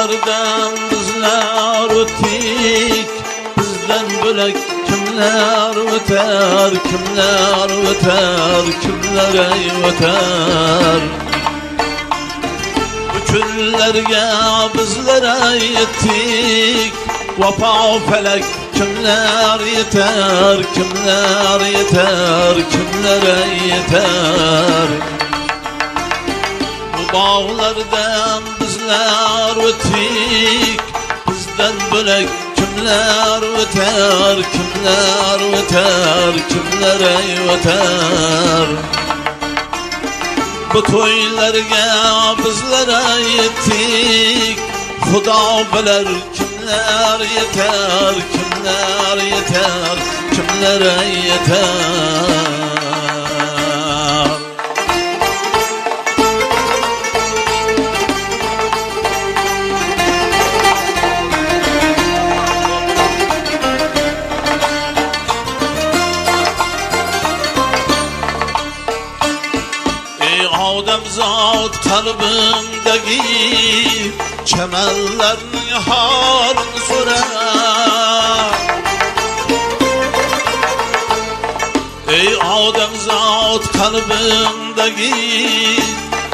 bağlardan bizler öttik, bizden bölek kimler öter, kimler öter, kimler öter. Bu küllerge bizlere yettik, vapa felek kimler yeter, kimler yeter, kimlere yeter. Bu bağlardan bizler öttik, bizden bölek kimler öter, kimler öter, kimlere öter. Bu toylarga bizlere yettik, Xudo bilir kimler yeter, kimler yeter, kimlere yeter. Odamzod kalbimdagi çemenlerin halini sorar. Ey odamzod kalbimdagi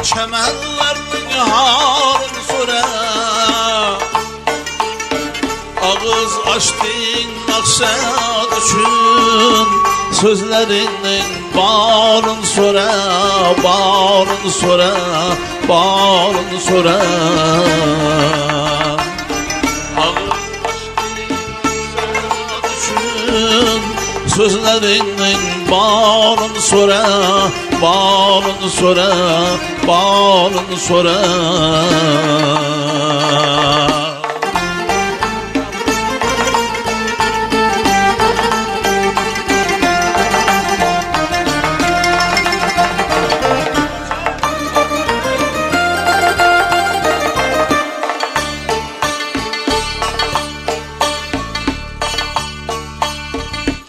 çemenlerin halini sorar. Ağız açtın maksat üçün, sözlerinin bağrın sora, bağrın sora, bağrın sora. Ağır düşün, sözlerinin bağrın sora, bağrın sora, bağrın sora.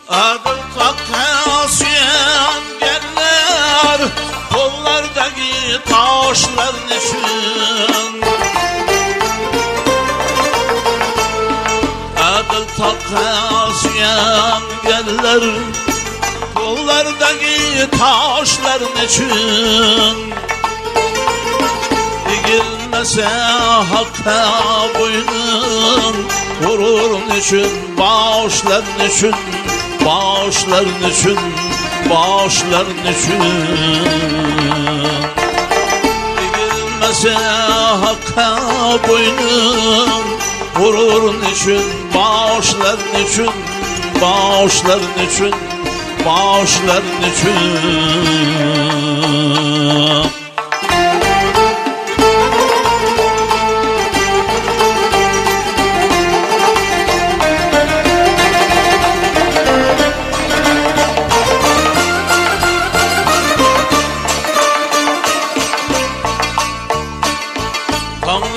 Adım takasıyan geller, kollardaki taşlar nişin. Adım takasıyan geller, kollardaki taşlar nişin. Eğilmese hakka boynun, gururun için, bağışların için, bağışların için, bağışların için. Eğilmese hakka boynun, gururun için, bağışların için, bağışların için, bağışların için.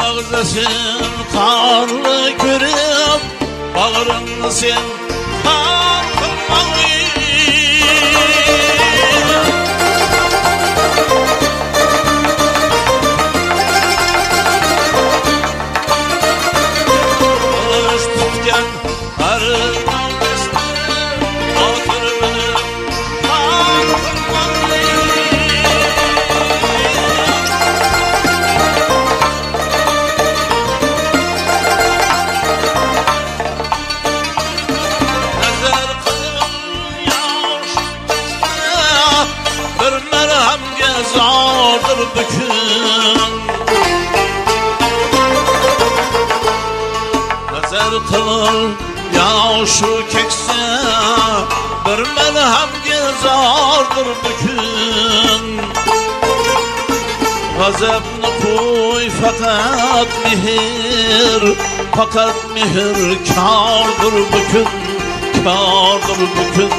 Ağzasın karlı görüp, bağrını sen kalkınmayı. Kılıç tutken arıdan besler, oturup kalkınmayı. Zardır bükün, nazar kıl yaşu kekse, bir merhemge zardır bükün. Gazabını koy fakat mihir, fakat mihir kârdır bükün, kârdır bükün,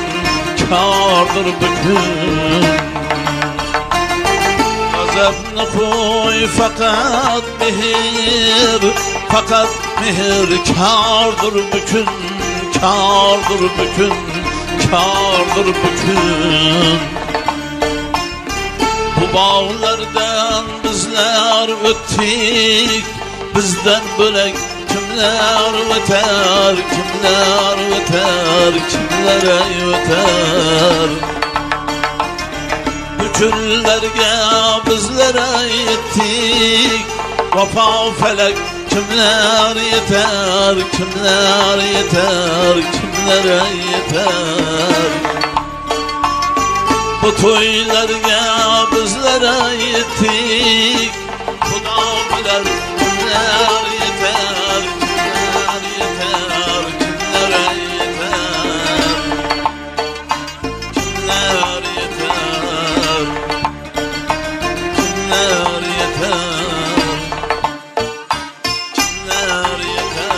kârdır bükün. Gazabını koy fakat mihir, fakat mihir kârdır bükün, kârdır bükün, kârdır bükün. Bu bağlardan bizler öttik, bizden bölek kimler öter, kimler öter, kimlere öter. Büküllerge bizlere yettik, vafa felek kimler yeter, kimler yeter, kimlere yeter. Bu toylarga bizlere yettik, Xudo bilir kimler yeter, kimler yeter, kimlere yeter, kimler yeter, kimler yeter, kimler yeter.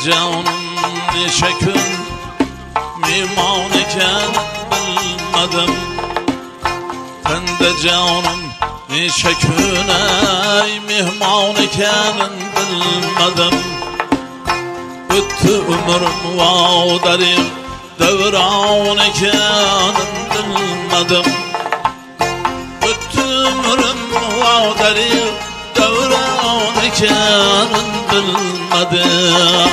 Canım neşe gün mihman iken bilmedim. Tende canım neşe gün ey mihman iken bilmedim. Öttü ömrüm vadarim devran iken bilmedim. Öttü ömrüm vadarim devran iken bilmedim.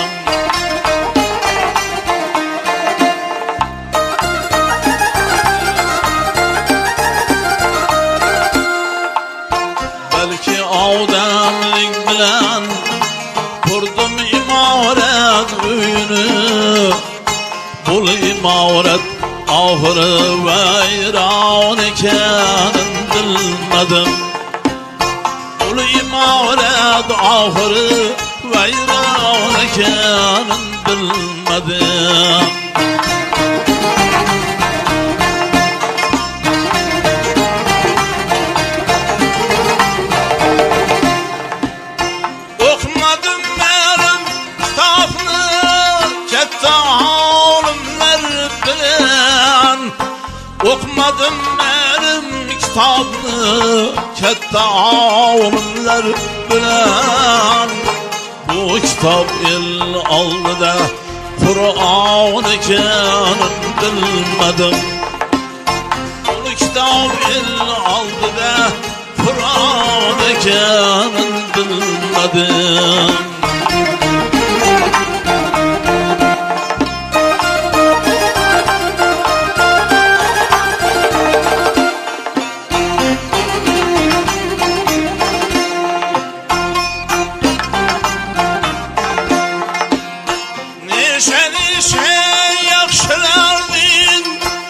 Belki ademlik bilen kurdum imaret öyünü. Bul imaret ahırı veyran iken bilmedim. Bul imaret ahırı veyran iken bilmedim. Okumadım benim kitabını kette alimler bilen. Okumadım benim kitabını kette alimler bilen. Bu kitap el aldı da Kur'an iken bilmedim. Bu kitap el aldı da Kur'an iken bilmedim. Neşe neşe yaxşılardın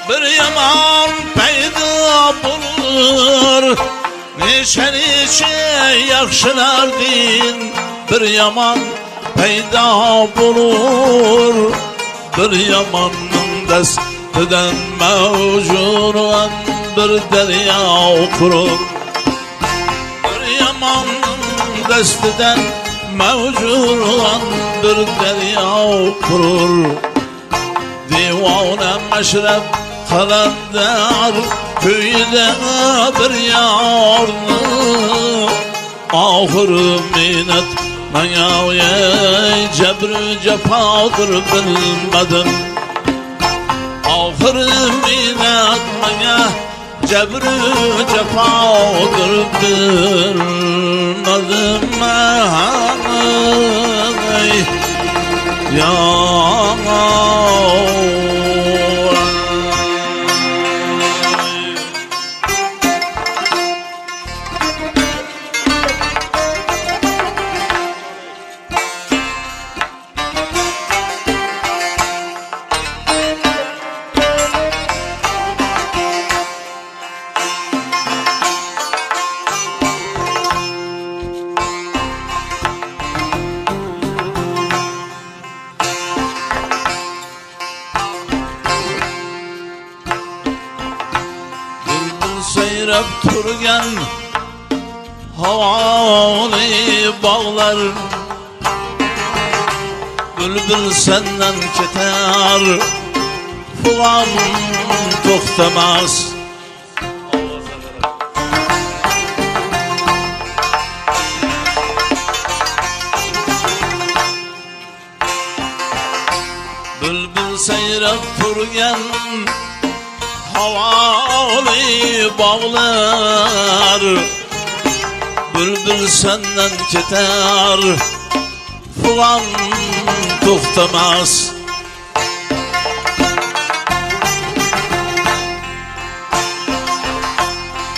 bir yaman peyda bulur. Neşe neşe yaxşılardın bir yaman peyda bulur. Bir yamanın destinden mevcuran bir derya kurur. Bir yamanın destinden mevcuran bir derya kurur. Divane meşrep kalender köyde bir yarını. Ahırı minnet meyavye cebrü cefadır bilmedim. Ahırı minnet meyavye cebrü cefadır bilmedim. Ya seyrep turgan havali bağlar. Bülbül senden keter Bulan toxtamaz. Bülbül seyrep turgan havali bağlar, bülbül senden keter, bulan toxtamaz.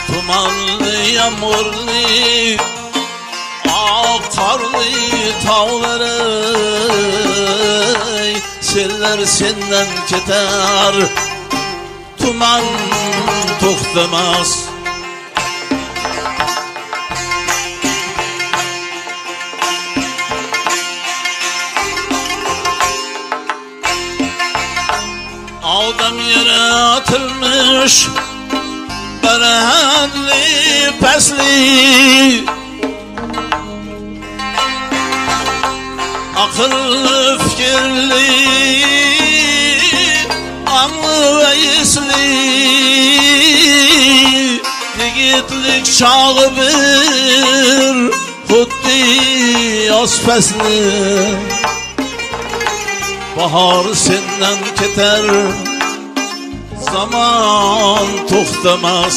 Tumanlı, yağmurlu, akarlı tağları, seller senden keter, tuman toxtamaz. Adam yere atılmış, berenli pesli, akıllı fikirli, anlı ve yisli, yigitlik çağı bir huddi aspesli. Bahar senden keter, zaman toxtamaz.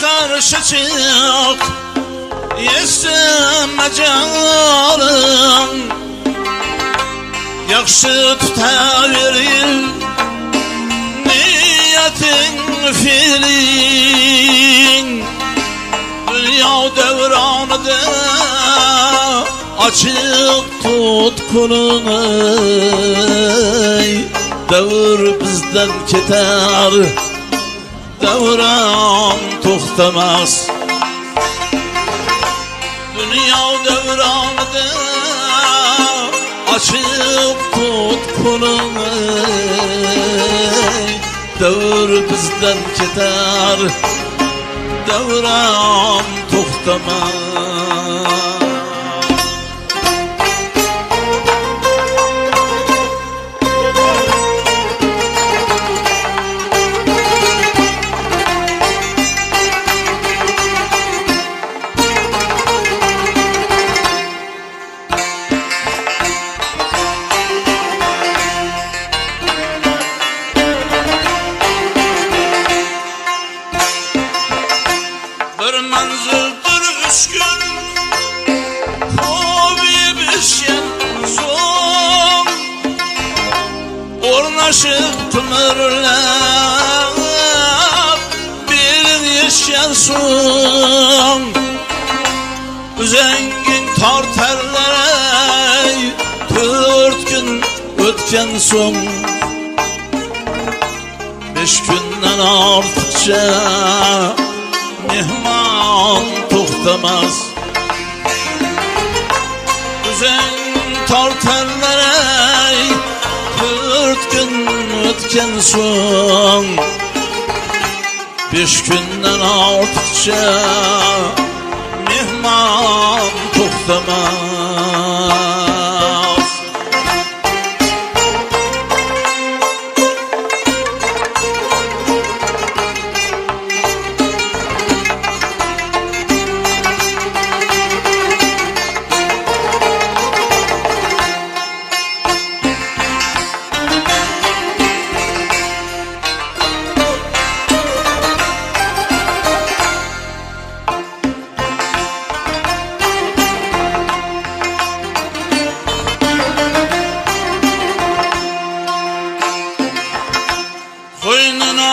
Karşı çık, yeseme canım, yakşı tutaverin niyetin fiilin. Dünya devranıda açık tut kulunu, devir bizden keter, devran toxtamaz. Dünya devranıda açıp tut kulunu, devir bizden keter, devran toxtamaz. Bir menzildir 3 gün, hobi pişken son, ornaşıp tümürlep birin yeşken son. Zengin tarterlere 4 gün ötken son, 5 günden artıkça mehman toxtamaz. Zengin tarterlere 4 gün ötken son, 5 günden artıkça mehman toxtamaz.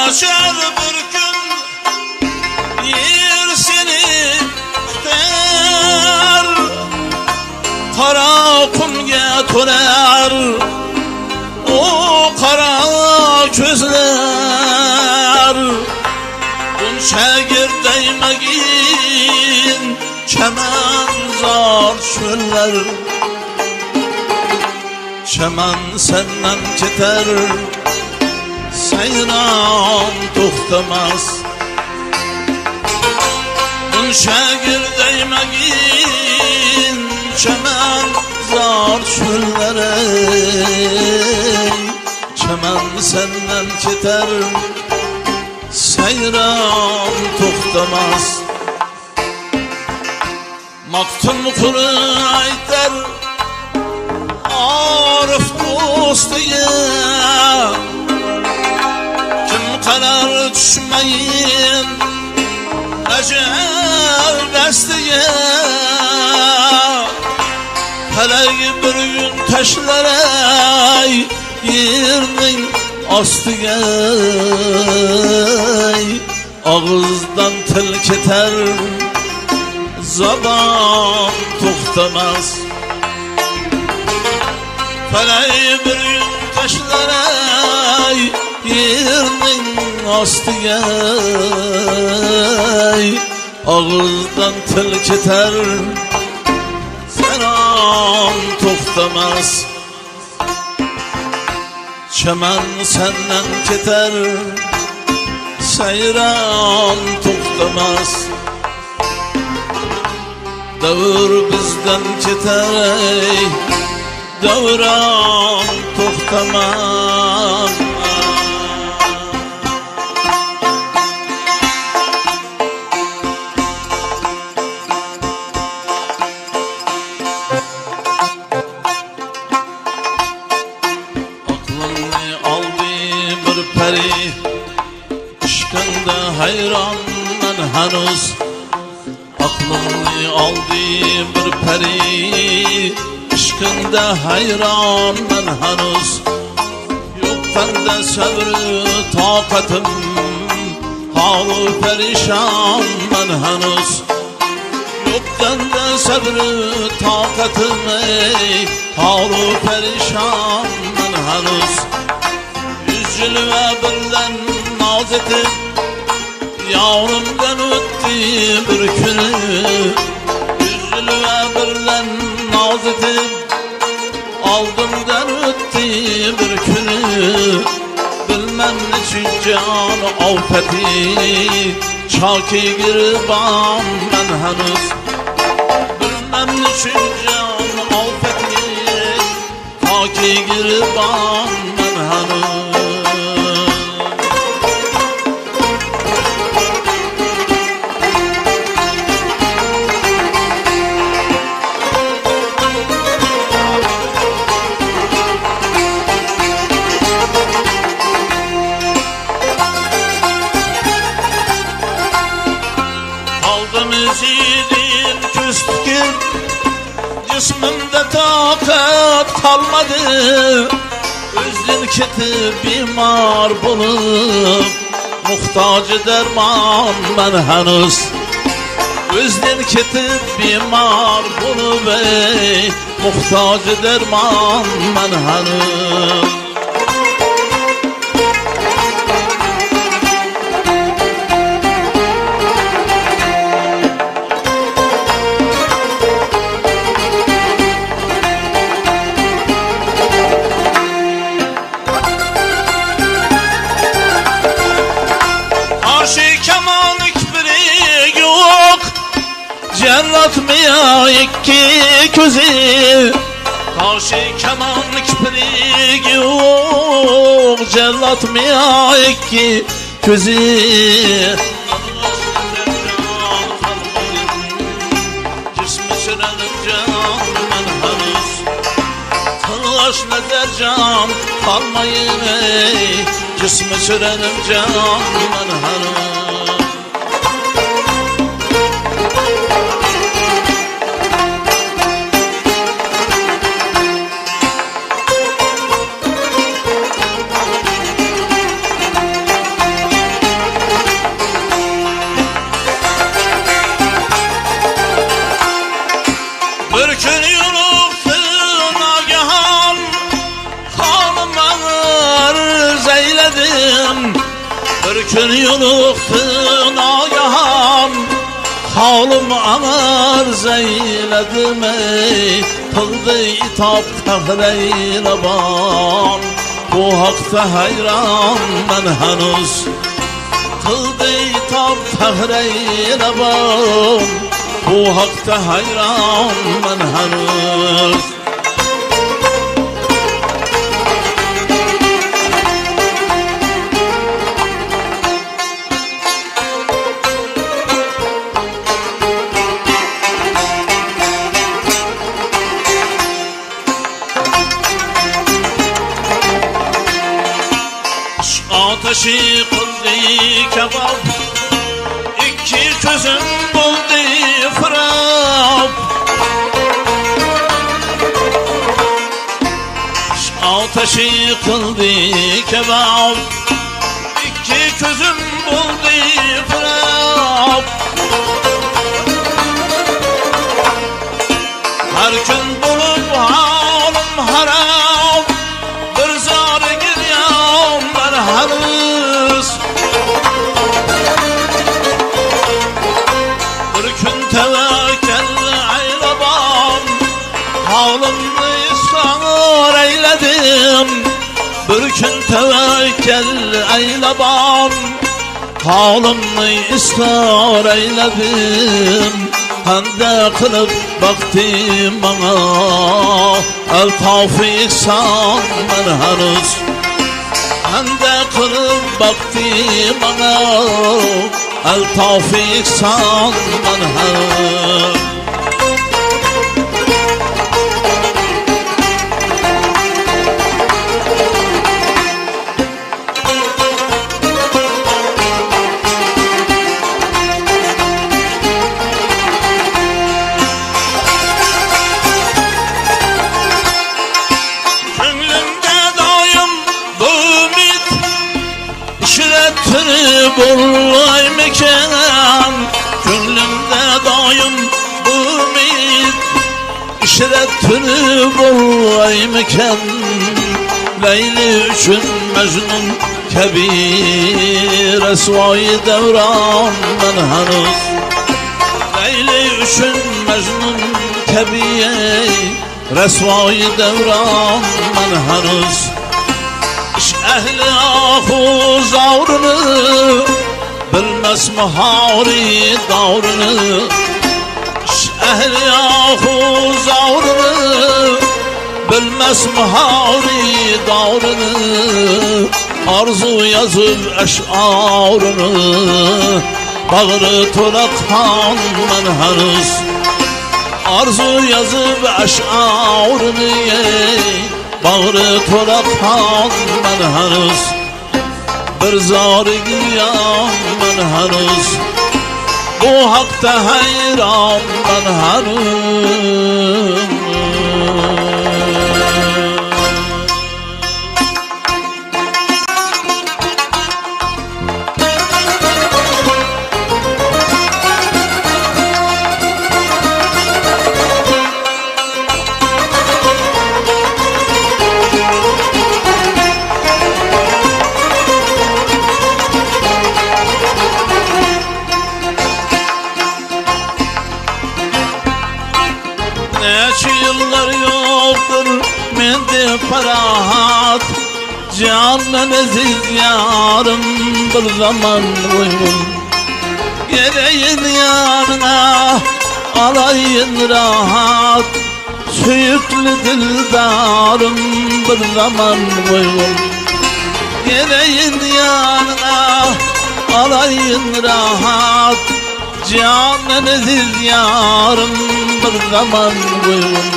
Açar bir gün yer seni tutar, tonar o kara gözler. Bunca girdeymeyin çemen zar çöller. Çemen senden keter, seyran toxtamaz. Bunca girdeymeyin çemen zar çöllere. Çemen senden keter, seyran toxtamaz. Maktun kuru aytar Arif dostuya, kim karar düşmeyin ecel destiye. Felek bir gün taşlaray yerinin astıya. Ağızdan tel keter, zaban toxtamaz. Felek bir gün taşlaray yerinin astıya. Ağızdan tel keter, selam toxtamaz. Çemen senden keter, seyran toxtamaz. Davur bizden keter, davran toxtamaz. Aklını aldı bir peri, aşkında hayran ben henüz. Aklını aldı bir peri, aşkında hayran ben henüz. Yok bende sabrı takatim, halı perişan ben henüz. Yok bende sabrı takatim, halı perişan ben henüz. Yüzülüme birden naz etip yavrumdan öttü bir günü. Yüzülüme birden naz etip aldımdan öttü bir günü. Bilmem neçin can afeti, çaki girban ben henüz. Bilmem neçin can afeti, çaki girban ben henüz. Müziğin küstüm, cismimde takat kalmadı. Özün ketip bimar bulup, muhtacı derman ben henüz. Özün ketip bimar bulup, muhtacı derman ben henüz. Cerratmaya iki gözü, karşı keman kiprik yok. Cerratmaya iki gözü, cismi sürelim can ben henüz. Taş nezer can kalmayın, cismi sürelim can ben henüz. Bir gün yürüktü nagahan, gün yoluktun ayahan, halim arz eyledim ey. Kıldı itap tehreyleban, bu hakta hayran ben henüz. Kıldı itap tehreyleban, bu hakta hayran ben henüz. Ateşi kıldı kebap, iki közüm buldu fırap. Ateşi kıldı kebap, iki közüm buldu fırap. Her gün bulup halim harap, bir zar giryam ben henüz. Bir gün tevekkül eyleban, halimni ısrar eyledim. Bir gün tevekkül eyleban, halimni ısrar eyledim. Hende kılıp baktım bana, el tavfik san ben henüz. Hende kılıp baktım bana, el tavfik san ben henüz. Bulaymışam gönlümde daim bu ümit, işretini bulaymışam. Leyli üçün Mecnun kebir, esvayı devran ben henüz. Leyli üçün Mecnun kebir, esvayı devran ben henüz. Ehli ahu zavrını, bilmez mahari davrını. Ehli ahu zavrını, bilmez mahari davrını. Arzu yazıp eşarını, bağrı tulakan ben henüz. Arzu yazıp eşarını, bağrı tulakan ben henüz. Bir zar giryam ben henüz, bu hakta hayran ben henüz. Neçe yıllar yoktur mende parahat, canın aziz yarım bir zaman uygun. Geleyin yanına alayın rahat, süyüklü dildarım bir zaman uygun. Geleyin yanına alayın rahat, canın aziz yarım bir zaman uygun.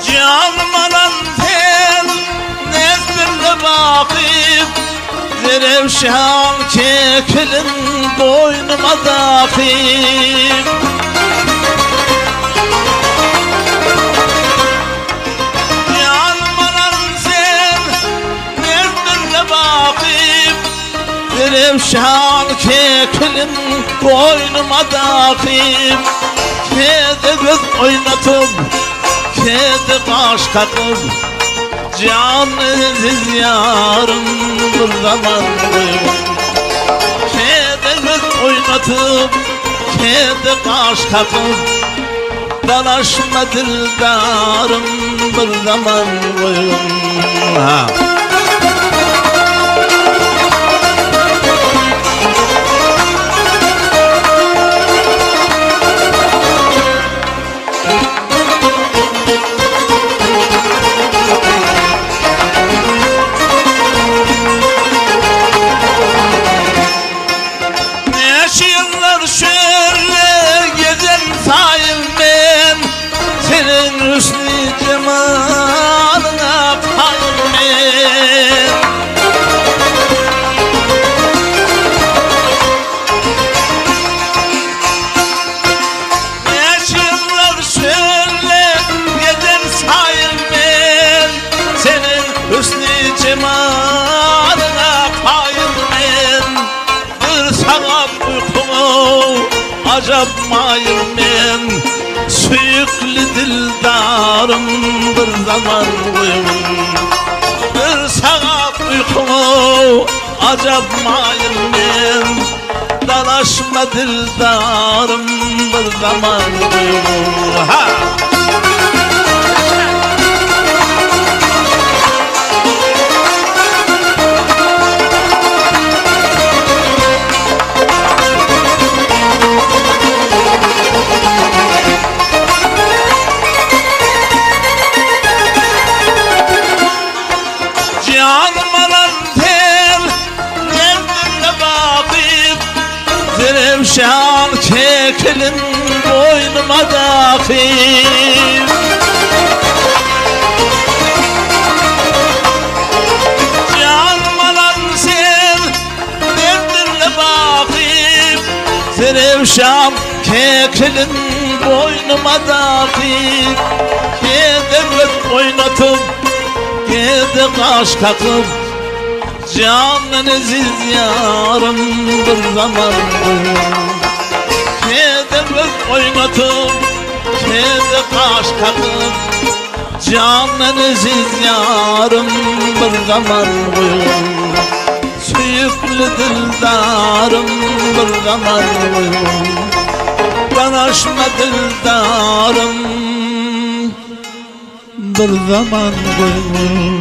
Canım alan tel nezbirle vakıf, Zerevşan çekilin boynuma dakip. Yanma Zerevşan kekilim boynuma takip, kedi göz oynatıp, kedi kaş kakıp, can aziz yarım bir zaman koyun. Kedi göz oynatıp, kedi kaş kakıp, dalaşma dildarım bir zaman koyun. Yaşıyorlar şöyle gezen sayın, senin hüsnü cemalına payım. Yaşıyorlar şöyle gezen sayın, senin hüsnü cemalına payım. Bir saat uykumu acab mayım ben, süyüklü dildarım bir zaman uyum. Bir saat uykumu acab mayım ben, dalaşma dildarım bir zaman uyum. Ha! Zerevşan kekilim boynuma takip, canım alan sen derdinle bakip. Zerevşan kekilim boynuma takip, kedi göz oynatıp, kedi kaş kakıp, canın aziz yarım bir zaman koyun. Kedi göz oynatıp, kedi kaş kakıp, canın aziz yarım bir zaman koyun. Süyüklü dildarım bir zaman koyun, yanaşma dildarım bir zaman koyun.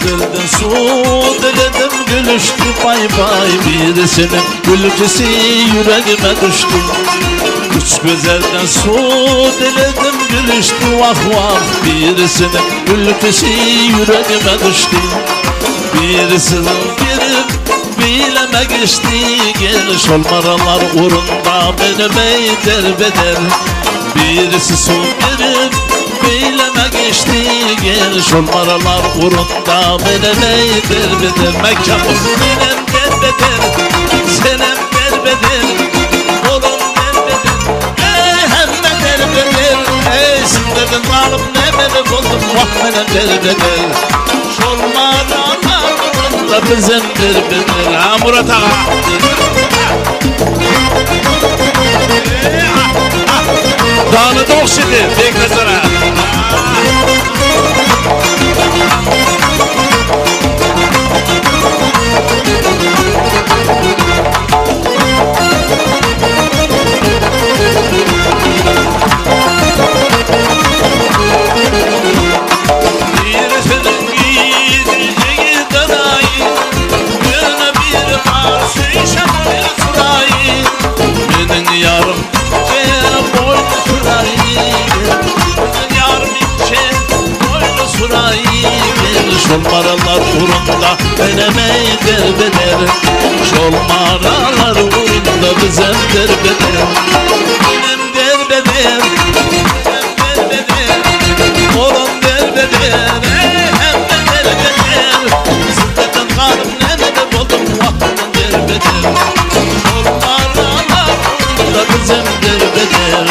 Güzelden su diledim, gülüştü bay bay birisinin gülcesi yüreğime düştü. Üç güzelden su diledim, gülüştü vah vah birisinin gülcesi yüreğime düştü. Birisinin girip bileme geçti, geliş olmaralar uğrunda benime derbeder. Birisi su girip bileme geçti, geliş olmaralar uğrunda benime derbeder. Mekanım benim derbeder, senem derbeder, oğlum derbeder, hemme derbeder. Ey sindedim malım ne beni buldum, vah benim derbeder. Şolmaralar uğrunda bizim derbeder. Ha Murat Ağa. Dağını da okşidi, bekle sana. Şol maralar uğrunda benemeyi derbeder. Şol maralar uğrunda bizem derbeder. Benim derbeder, hem derbeder. Oğlum derbeder, hem de derbeder. Sizlerden karım nemede buldum vaktinden derbeder. Şol maralar uğrunda bizem derbeder.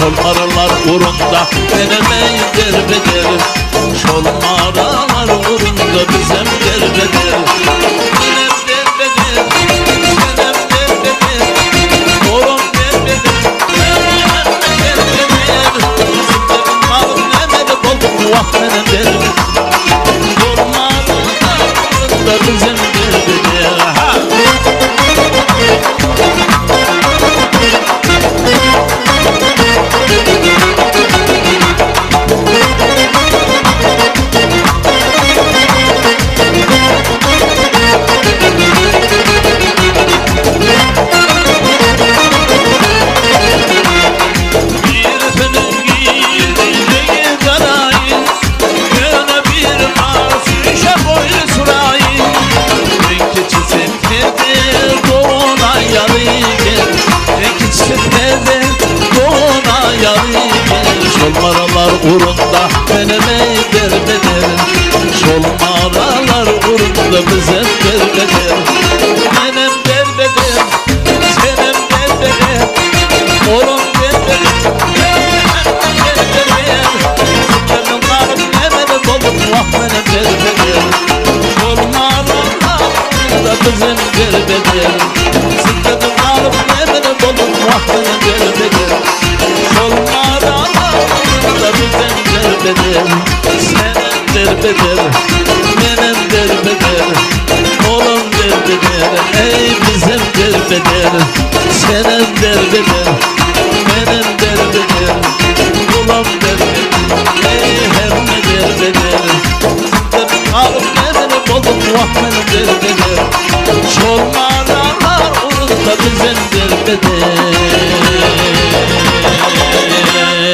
Şol maralar uğrunda benemeyi derbeder. Şol maralar uğrunda bizem derbeder. Benem derbeder, benem derbeder. Oğlum derbeder, benem derbeder. Sizlerin malım nemede buldum vah benem derbeder. Şol maralar uğrunda bizem derbeder. Şol maralar uğrunda benemeyi derbeder. Şol maralar uğrunda bizem derbeder. Benem derbeder, senem derbeder. Oğlum derbeder, benem derbeder. Sizlerin karım nemede buldum vah benem derbeder. Şol maralar uğrunda bizem derbeder. Sizlerin karım nemede buldum vah benem derbeder. Şol maralar bizem derbeder. Senem derbeder, benem derbeder. Oğlum derbeder, ey bizem derbeder. Senem derbeder, benem derbeder.